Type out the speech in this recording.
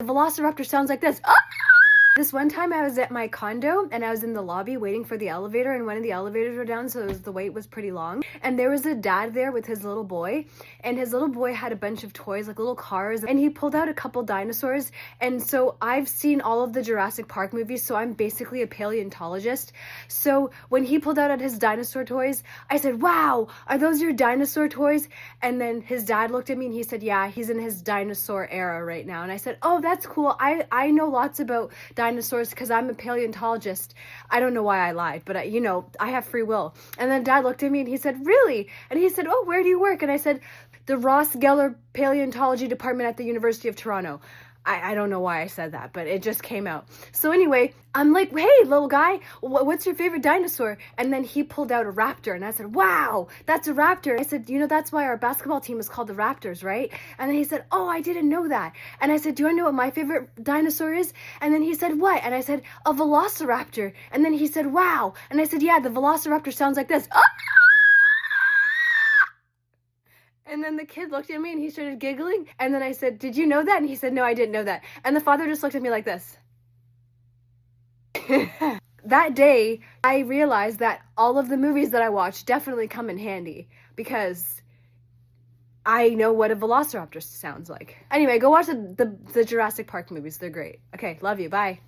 The velociraptor sounds like this. This one time I was at my condo and I was in the lobby waiting for the elevator, and one of the elevators were down, so the wait was pretty long. And there was a dad there with his little boy, and his little boy had a bunch of toys, like little cars, and he pulled out a couple dinosaurs. And so I've seen all of the Jurassic Park movies, so I'm basically a paleontologist. So when he pulled out his dinosaur toys, I said, "Wow, are those your dinosaur toys?" And then his dad looked at me and he said, "Yeah, he's in his dinosaur era right now." And I said, "Oh, that's cool. I know lots about dinosaurs because I'm a paleontologist." I don't know why I lied, but I have free will. And then dad looked at me and he said, "Really?" And he said, "Oh, where do you work?" And I said, "The Ross Geller Paleontology Department at the University of Toronto." I don't know why I said that, but it just came out. So anyway, I'm like, "Hey, little guy, what's your favorite dinosaur?" And then he pulled out a raptor, and I said, "Wow, that's a raptor." I said, "That's why our basketball team is called the Raptors, right?" And then he said, "Oh, I didn't know that." And I said, "Do you want to know what my favorite dinosaur is?" And then he said, "What?" And I said, "A velociraptor." And then he said, "Wow." And I said, "Yeah, the velociraptor sounds like this." And then the kid looked at me and he started giggling. And then I said, "Did you know that?" And he said, "No, I didn't know that." And the father just looked at me like this. That day, I realized that all of the movies that I watch definitely come in handy because I know what a velociraptor sounds like. Anyway, go watch the Jurassic Park movies. They're great. Okay, love you. Bye.